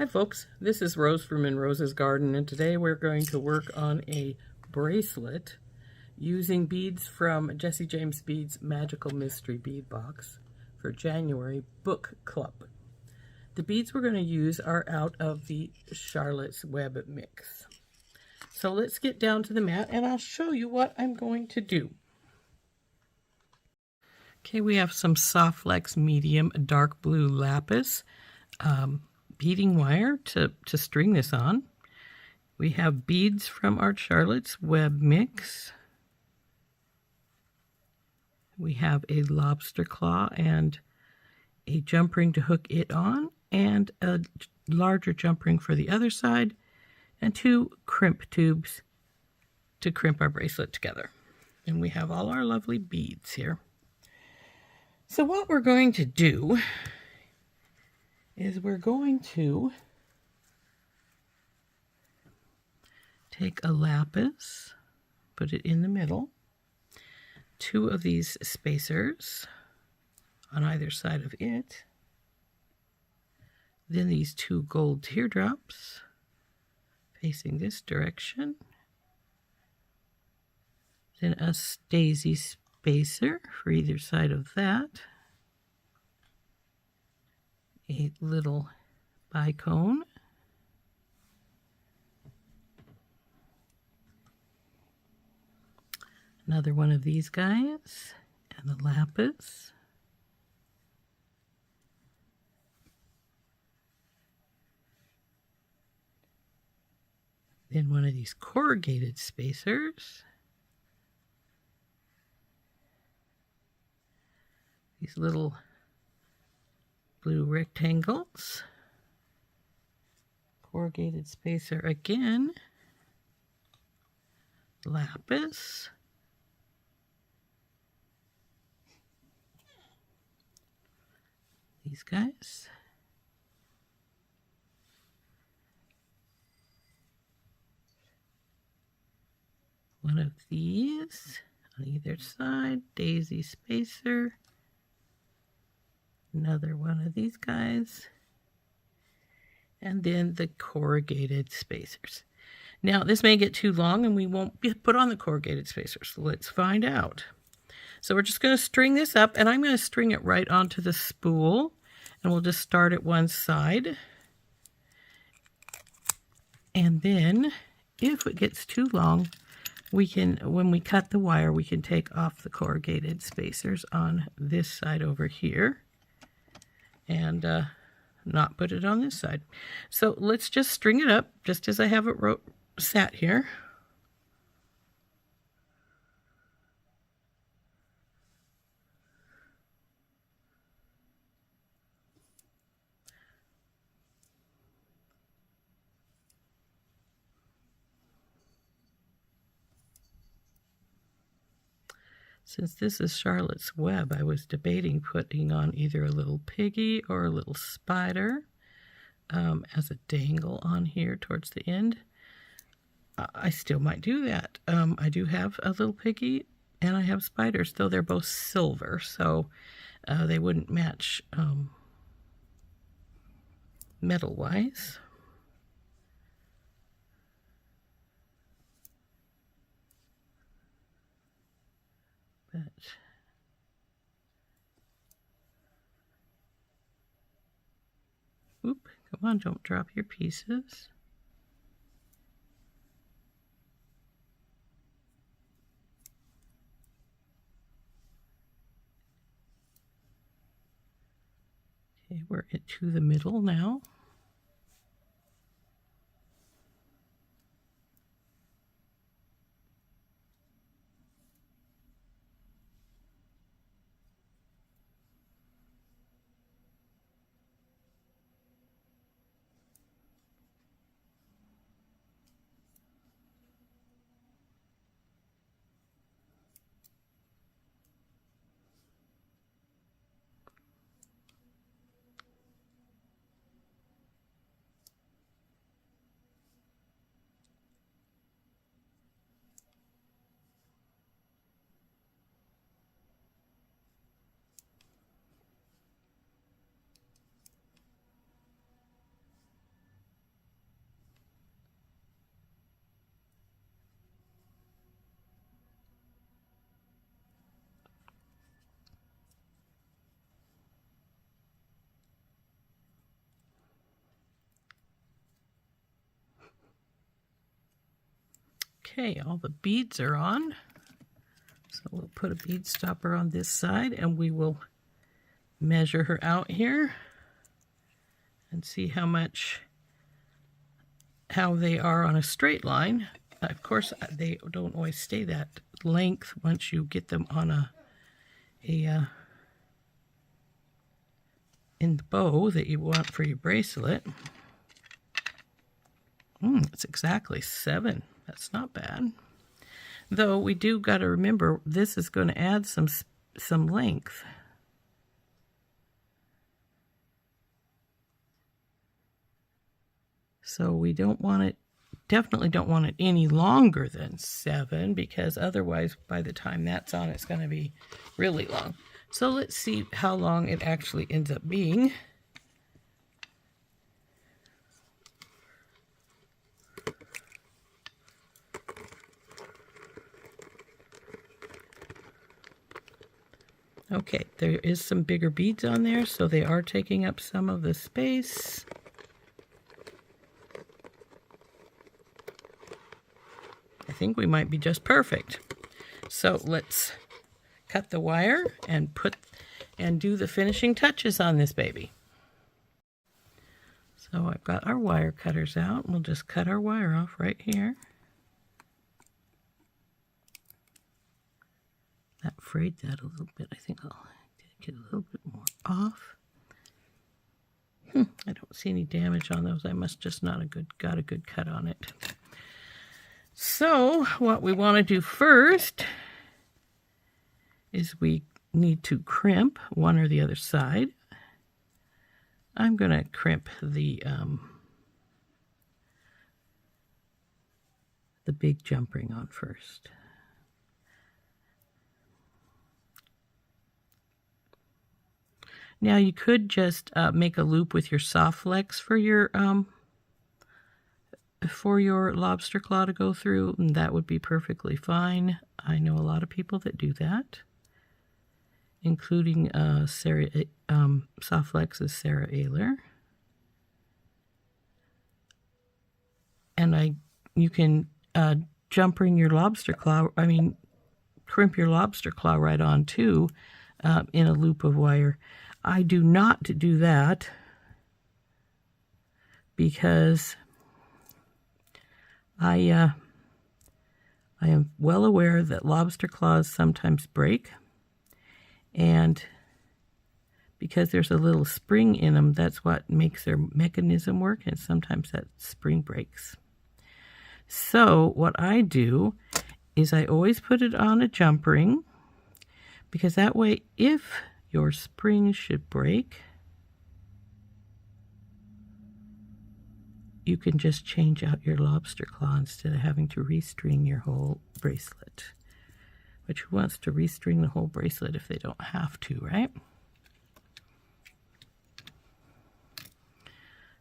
Hi folks, this is Rose from In Rose's Garden, and today we're going to work on a bracelet using beads from Jesse James Bead's Magical Mystery Bead Box for January Book Club. The beads we're going to use are out of the Charlotte's Web mix. So let's get down to the mat and I'll show you what I'm going to do. Okay, we have some Soft Flex medium dark blue lapis beading wire to string this on. We have beads from our Charlotte's Web mix. We have a lobster claw and a jump ring to hook it on, and a larger jump ring for the other side, and 2 crimp tubes to crimp our bracelet together. And we have all our lovely beads here. So what we're going to do is we're going to take a lapis, put it in the middle, 2 of these spacers on either side of it, then these 2 gold teardrops facing this direction, then a daisy spacer for either side of that, a little bicone, another one of these guys, and the lapis, then one of these corrugated spacers, these little blue rectangles, corrugated spacer again, lapis, these guys, one of these on either side, daisy spacer, another one of these guys, and then the corrugated spacers. Now this may get too long and we won't put on the corrugated spacers, so let's find out. So we're just going to string this up, and I'm going to string it right onto the spool, and we'll just start at one side, and then if it gets too long, we can, when we cut the wire, we can take off the corrugated spacers on this side over here and not put it on this side. So let's just string it up just as I have it sat here. Since this is Charlotte's Web, I was debating putting on either a little piggy or a little spider as a dangle on here towards the end. I still might do that. I do have a little piggy and I have spiders, though they're both silver, so they wouldn't match metal-wise. But oop, come on, don't drop your pieces. Okay, we're to the middle now. Okay, all the beads are on. So we'll put a bead stopper on this side and we will measure her out here and see how they are on a straight line. Of course, they don't always stay that length once you get them on in the bow that you want for your bracelet. It's exactly 7. That's not bad. Though we do got to remember this is going to add some length. So we don't want it, definitely don't want it any longer than 7, because otherwise by the time that's on it's going to be really long. So let's see how long it actually ends up being. Okay, there is some bigger beads on there, so they are taking up some of the space. I think we might be just perfect. So let's cut the wire and do the finishing touches on this baby. So I've got our wire cutters out. We'll just cut our wire off right here. That frayed that a little bit. I think I'll get a little bit more off. I don't see any damage on those. I must just not got a good cut on it. So what we want to do first is we need to crimp one or the other side. I'm going to crimp the big jump ring on first. Now you could just make a loop with your soft flex for your lobster claw to go through, and that would be perfectly fine. I know a lot of people that do that, including Soft Flex's Sarah Ayler. And you can jump ring your lobster claw, crimp your lobster claw right on too, in a loop of wire. I do not do that because I am well aware that lobster claws sometimes break, and because there's a little spring in them, that's what makes their mechanism work, and sometimes that spring breaks. So what I do is I always put it on a jump ring, because that way if your spring should break, you can just change out your lobster claw instead of having to restring your whole bracelet. But who wants to restring the whole bracelet if they don't have to, right?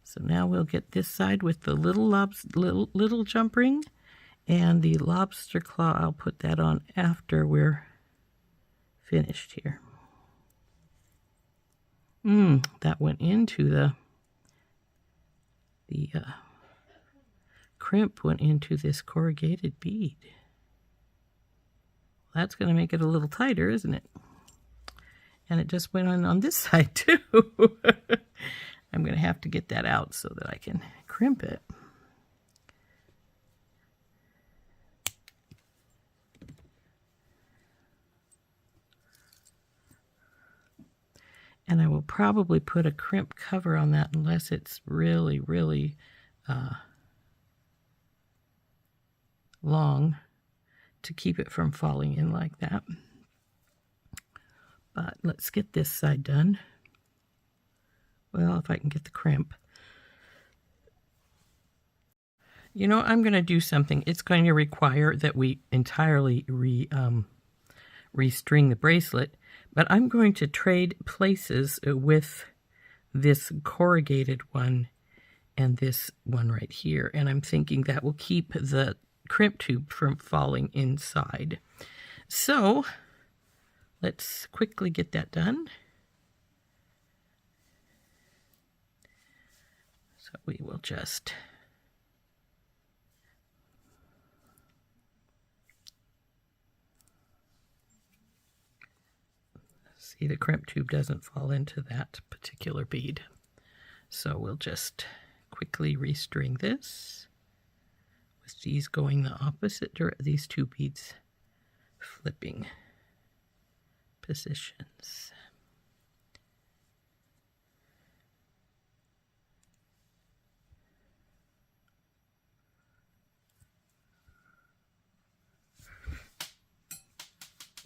So now we'll get this side with the little jump ring, and the lobster claw, I'll put that on after we're finished here. That went into the crimp went into this corrugated bead. That's going to make it a little tighter, isn't it? And it just went on this side too. I'm going to have to get that out so that I can crimp it. And I will probably put a crimp cover on that unless it's really, really long to keep it from falling in like that. But let's get this side done. Well, if I can get the crimp. You know, I'm going to do something. It's going to require that we entirely restring the bracelet. But I'm going to trade places with this corrugated one and this one right here. And I'm thinking that will keep the crimp tube from falling inside. So let's quickly get that done. So we will just See, the crimp tube doesn't fall into that particular bead. So we'll just quickly restring this with these going the opposite direction, these two beads flipping positions.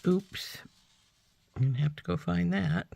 Oops, I'm going to have to go find that.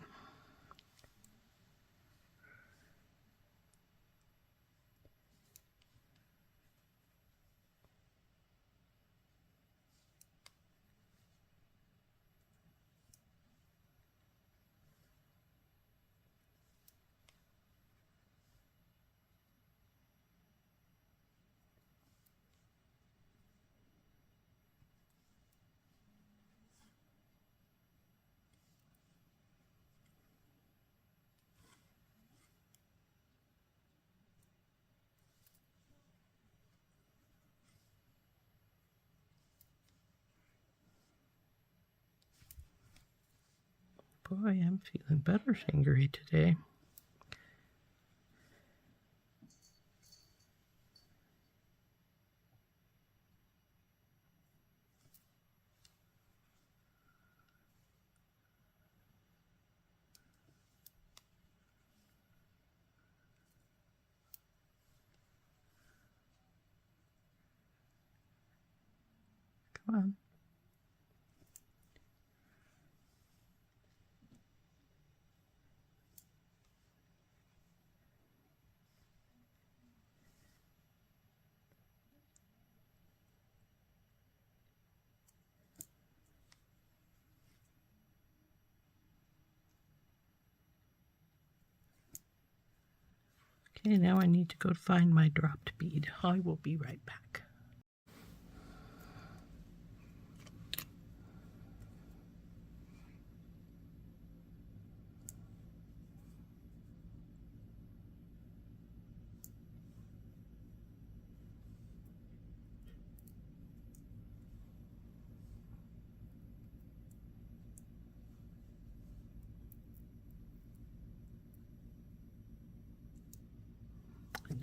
Boy, I'm feeling butterfingery today. Come on. Okay, now I need to go find my dropped bead. I will be right back.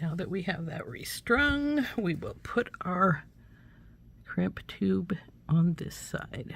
Now that we have that restrung, we will put our crimp tube on this side.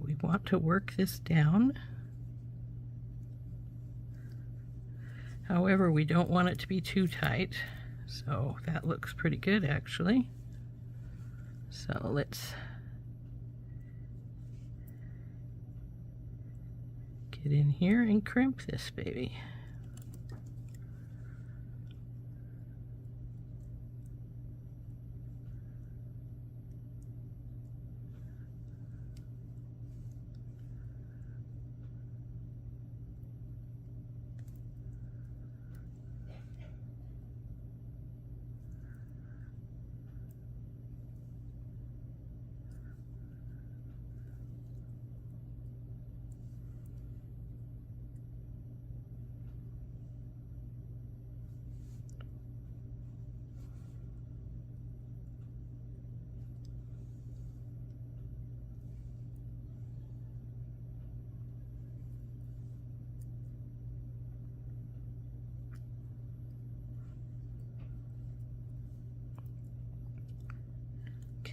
We want to work this down. However, we don't want it to be too tight. So that looks pretty good actually. So let's get in here and crimp this baby.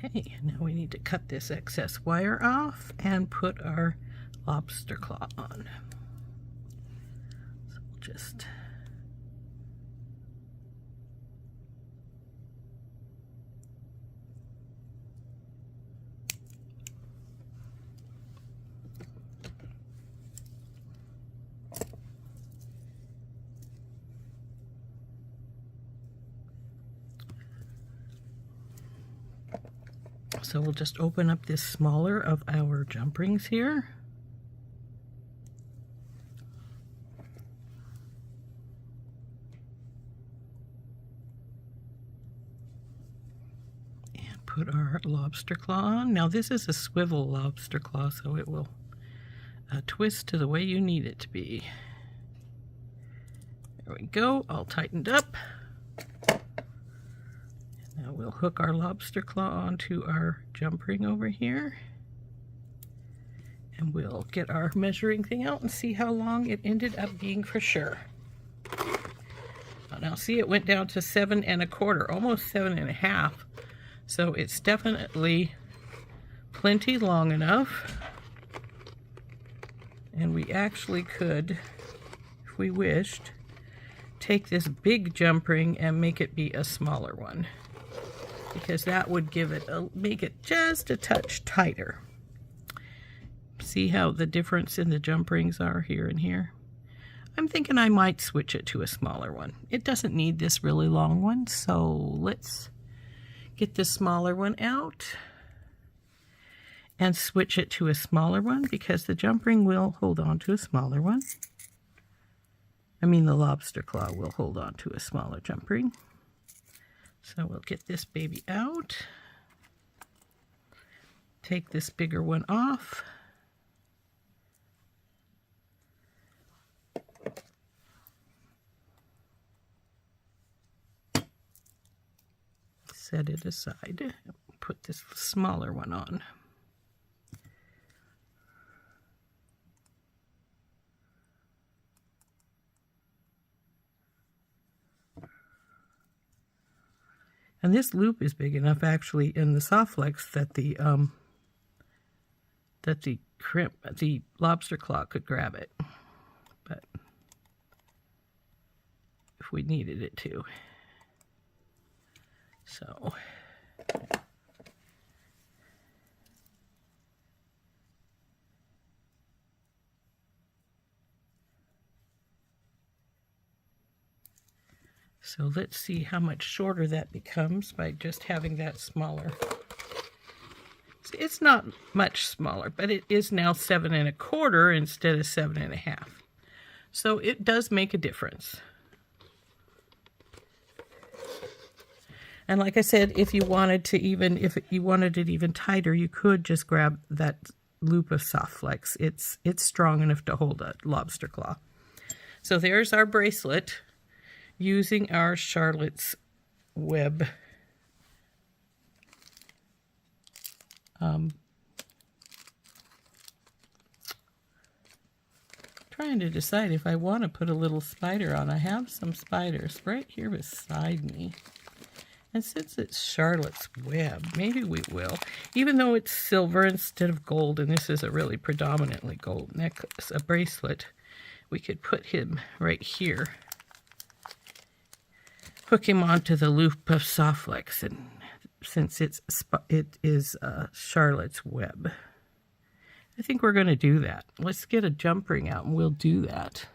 Okay, now we need to cut this excess wire off and put our lobster claw on. So we'll just So we'll just open up this smaller of our jump rings here. And put our lobster claw on. Now this is a swivel lobster claw, so it will twist to the way you need it to be. There we go, all tightened up. Now we'll hook our lobster claw onto our jump ring over here. And we'll get our measuring thing out and see how long it ended up being for sure. Now see, it went down to 7 1/4, almost 7 1/2. So it's definitely plenty long enough. And we actually could, if we wished, take this big jump ring and make it be a smaller one, because that would give it make it just a touch tighter. See how the difference in the jump rings are here and here? I'm thinking I might switch it to a smaller one. It doesn't need this really long one, so let's get this smaller one out and switch it to a smaller one, because the jump ring will hold on to a smaller one. I mean, the lobster claw will hold on to a smaller jump ring. So we'll get this baby out, take this bigger one off, set it aside, put this smaller one on. And this loop is big enough, actually, in the soft flex that the crimp, the lobster claw could grab it, but if we needed it to. So let's see how much shorter that becomes by just having that smaller. It's not much smaller, but it is now 7 1/4 instead of 7 1/2. So it does make a difference. And like I said, if you wanted to if you wanted it even tighter, you could just grab that loop of soft flex. It's strong enough to hold a lobster claw. So there's our bracelet using our Charlotte's Web trying to decide if I want to put a little spider on. I have some spiders right here beside me. And since it's Charlotte's Web, maybe we will. Even though it's silver instead of gold, and this is a really predominantly gold necklace, a bracelet, we could put him right here. Hook him onto the loop of soft flex, and since it is Charlotte's Web, I think we're going to do that. Let's get a jump ring out and we'll do that.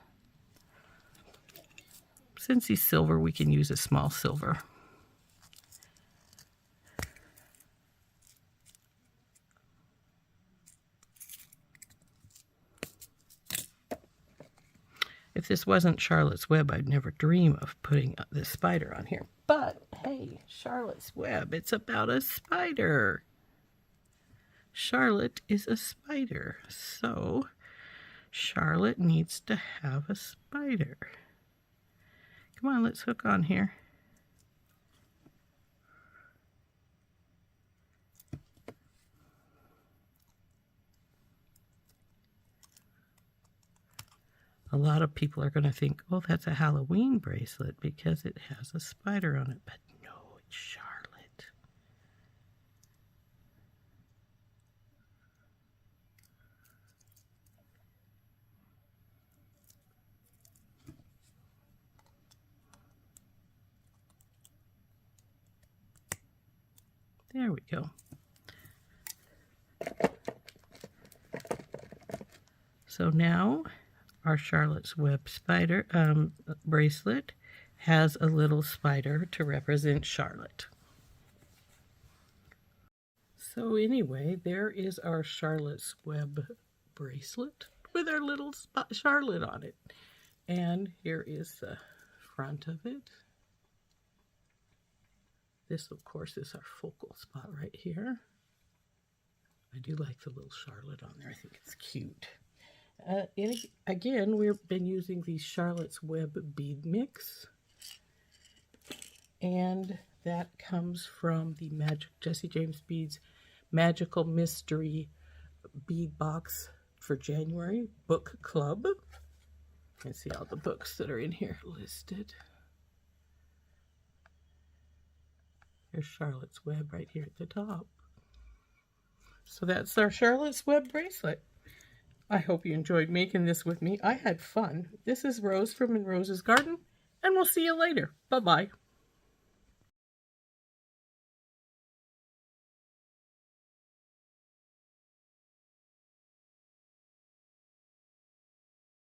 Since he's silver, we can use a small silver. If this wasn't Charlotte's Web, I'd never dream of putting this spider on here. But, hey, Charlotte's Web, it's about a spider. Charlotte is a spider, so Charlotte needs to have a spider. Come on, let's hook on here. A lot of people are going to think, oh, that's a Halloween bracelet because it has a spider on it. But no, it's Charlotte. There we go. So now our Charlotte's Web spider bracelet has a little spider to represent Charlotte. So anyway, there is our Charlotte's Web bracelet with our little Charlotte on it. And here is the front of it. This, of course, is our focal spot right here. I do like the little Charlotte on there. I think it's cute. And again, we've been using the Charlotte's Web bead mix. And that comes from the Jesse James Beads Magical Mystery Bead Box for January Book Club. You can see all the books that are in here listed. Here's Charlotte's Web right here at the top. So that's our Charlotte's Web bracelet. I hope you enjoyed making this with me. I had fun. This is Rose from Rose's Garden, and we'll see you later. Bye-bye.